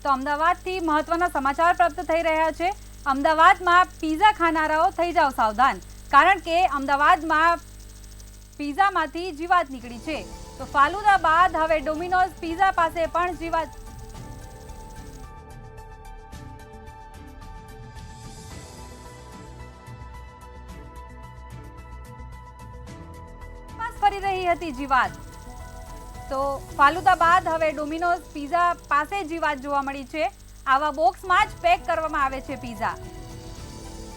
તો અમદાવાદથી મહત્વના સમાચાર પ્રાપ્ત થઈ રહ્યા છે। અમદાવાદમાં પીઝા ખાનારાઓ થઈ જાવ સાવધાન, કારણ કે અમદાવાદમાં પીઝામાંથી જીવાત નીકળી છે। તો ફાલુદા બાદ હવે ડોમિનોઝ પીઝા પાસે પણ જીવાત ફરી રહી હતી જીવાત। તો ફાલુદા બાદ હવે ડોમિનોઝ પીઝા પાસે જીવાત જોવા મળી છે। આવા બોક્સમાં જ પેક કરવામાં આવે છે પીઝા।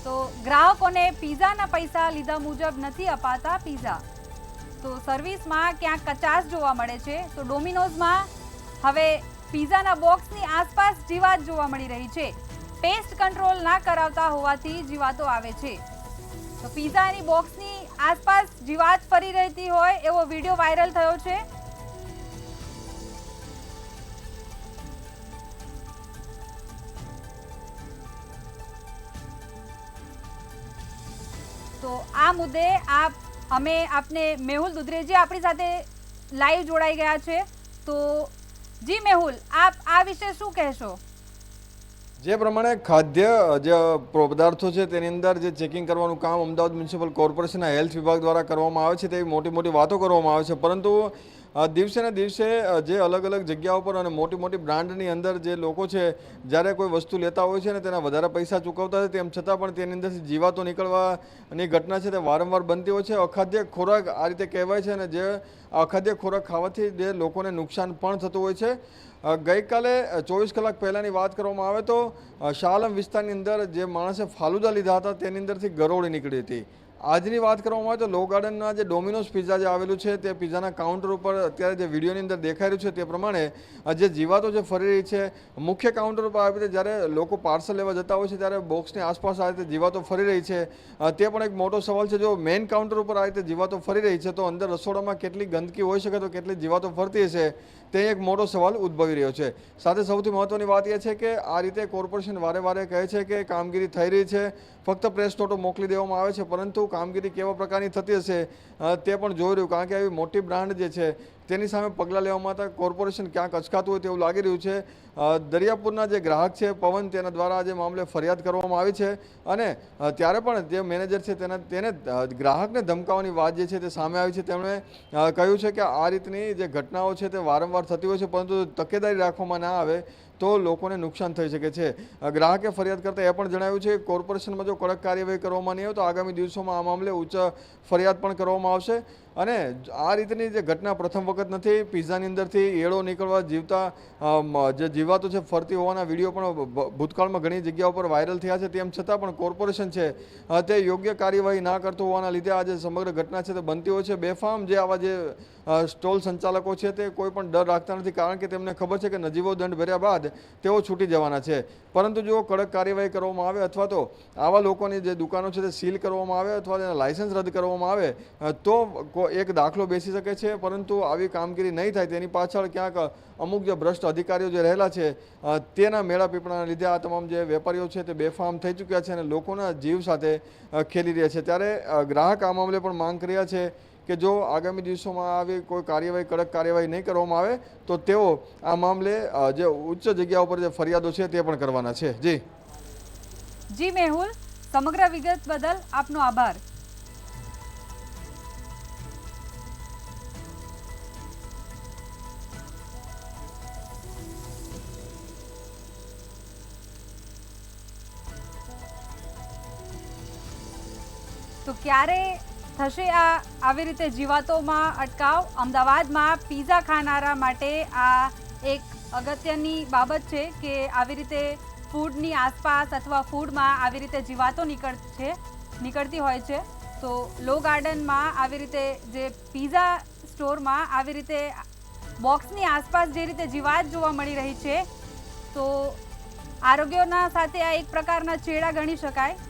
તો ગ્રાહકોને પીઝાના પૈસા લીધા મુજબ નથી અપાતા પીઝા। તો સર્વિસમાં ક્યાંક કચાશ જોવા મળે છે। તો ડોમિનોઝમાં હવે પીઝાના બોક્સની આસપાસ જીવાત જોવા મળી રહી છે। પેસ્ટ કંટ્રોલ ના કરાવતા હોવાથી જીવાતો આવે છે। તો પીઝાની બોક્સની આસપાસ જીવાત ફરી રહેતી હોય એવો વિડીયો વાયરલ થયો છે। તો આ મુદ્દે અમે આપને મેહુલ દુધરેજી આપણી સાથે લાઈવ જોડાઈ ગયા છે। તો જી મેહુલ, આપ આ વિશે શું કહેશો? જે પ્રમાણે ખાદ્ય જે પદાર્થો છે તેની અંદર જે ચેકિંગ કરવાનું કામ અમદાવાદ મ્યુનિસિપલ કોર્પોરેશનના હેલ્થ વિભાગ દ્વારા કરવામાં આવે છે તેવી મોટી મોટી વાતો કરવામાં આવે છે, પરંતુ દિવસે ને દિવસે જે અલગ અલગ જગ્યાઓ પર અને મોટી મોટી બ્રાન્ડની અંદર જે લોકો છે જ્યારે કોઈ વસ્તુ લેતા હોય છે ને તેના વધારે પૈસા ચૂકવતા હોય તેમ છતાં પણ તેની અંદરથી જીવાતો નીકળવાની ઘટના છે તે વારંવાર બનતી હોય છે। અખાદ્ય ખોરાક આ રીતે કહેવાય છે અને જે અખાદ્ય ખોરાક ખાવાથી જે લોકોને નુકસાન પણ થતું હોય છે। ગઈકાલે 24 કલાક પહેલાંની વાત કરવામાં આવે તો શાહ આલમ વિસ્તારની અંદર જે માણસે ફાલુદા લીધા હતા તેની અંદરથી ગરોળી નીકળી હતી। આજની વાત કરવામાં આવે તો લો ગાર્ડનના જે ડોમિનોઝ પીઝા જે આવેલું છે તે પીઝાના કાઉન્ટર ઉપર અત્યારે જે વિડીયોની અંદર દેખાઈ રહ્યું છે તે પ્રમાણે જે જીવાતો જે ફરી રહી છે મુખ્ય કાઉન્ટર ઉપર આવી રીતે જ્યારે લોકો પાર્સલ લેવા જતા હોય છે ત્યારે બોક્સની આસપાસ આ રીતે જીવાતો ફરી રહી છે તે પણ એક મોટો સવાલ છે। જો મેઇન કાઉન્ટર ઉપર આ રીતે જીવાતો ફરી રહી છે તો અંદર રસોડામાં કેટલી ગંદકી હોઈ શકે, તો કેટલી જીવાતો ફરતી હશે તે એક મોટો સવાલ ઉદ્ભવી રહ્યો છે। સાથે સૌથી મહત્વની વાત એ છે કે આ રીતે કોર્પોરેશન વારે વારે કહે છે કે કામગીરી થઈ રહી છે, ફક્ત પ્રેસ નોટો મોકલી દેવામાં આવે છે, પરંતુ કામગીરી કેવા પ્રકારની થતી હશે તે પણ જોઈ રહ્યું, કારણ કે આવી મોટી બ્રાન્ડ જે છે તેની સામે પગલાં લેવા માટે કોર્પોરેશન ક્યાંક અચકાતું હોય તેવું લાગી રહ્યું છે। દરિયાપુરના જે ગ્રાહક છે પવન, તેના દ્વારા આજે મામલે ફરિયાદ કરવામાં આવી છે અને ત્યારે પણ જે મેનેજર છે તેને ગ્રાહકને ધમકાવવાની વાત જે છે તે સામે આવી છે। તેમણે કહ્યું છે કે આ રીતની જે ઘટનાઓ છે તે વારંવાર થતી હોય છે, પરંતુ તકેદારી રાખવામાં ના આવે તો લોકોને નુકસાન થઈ શકે છે। ગ્રાહકે ફરિયાદ કરતાં એ પણ જણાવ્યું છે કે કોર્પોરેશનમાં જો કડક કાર્યવાહી કરવામાં નહીં આવે તો આગામી દિવસોમાં આ મામલે ઉચ્ચ ફરિયાદ પણ કરવામાં આવશે। અને આ રીતની જે ઘટના પ્રથમ વખત નથી। પીઝાની અંદરથી એળો નીકળવા જીવતા જે જીવાતો છે ફરતી હોવાના વિડીયો પણ ભૂતકાળમાં ઘણી જગ્યાઓ પર વાયરલ થયા છે, તેમ છતાં પણ કોર્પોરેશન છે તે યોગ્ય કાર્યવાહી ના કરતું હોવાના લીધે આ જે સમગ્ર ઘટના છે તે બનતી હોય છે। બેફામ જે આવા જે સ્ટોલ સંચાલકો છે તે કોઈ પણ ડર રાખતા નથી, કારણ કે તેમને ખબર છે કે નજીવો દંડ ભર્યા બાદ તેઓ છૂટી જવાના છે। પરંતુ જો કડક કાર્યવાહી કરવામાં આવે અથવા તો આવા લોકોની જે દુકાનો છે તે સીલ કરવામાં આવે અથવા તેના લાયસન્સ રદ કરવામાં આવે તો એક દાખલો બેસી શકે છે, પરંતુ આવી કામગીરી નહીં થાય તેની પાછળ ક્યાંક અમુક જે ભ્રષ્ટ અધિકારીઓ જે રહેલા છે તેના મેળા પીપળાના લીધે આ તમામ જે વેપારીઓ છે તે બેફામ થઈ ચૂક્યા છે અને લોકોના જીવ સાથે ખેલી રહ્યા છે। ત્યારે ગ્રાહક આ મામલે પણ માંગ કરી રહ્યા છે કે જો આગામી દિવસોમાં આવી કોઈ કાર્યવાહી, કડક કાર્યવાહી નહીં કરવામાં આવે તો તેઓ આ મામલે જે ઉચ્ચ જગ્યા ઉપર જે ફરિયાદો છે તે પણ કરવાના છે। જી મેહુલ, સમગ્ર વિગત બદલ આપનો આભાર। તો ક્યારે થશે આવી રીતે જીવાતોમાં અટકાવ? અમદાવાદમાં પીઝા ખાનારા માટે આ એક અગત્યની બાબત છે કે આવી રીતે ફૂડની આસપાસ અથવા ફૂડમાં આવી રીતે જીવાતો નીકળતી હોય છે। તો લો ગાર્ડનમાં આવી રીતે જે પીઝા સ્ટોરમાં આવી રીતે બોક્સની આસપાસ જે રીતે જીવાત જોવા મળી રહી છે તો આરોગ્યના સાથે આ એક પ્રકારના ચેડા ગણી શકાય।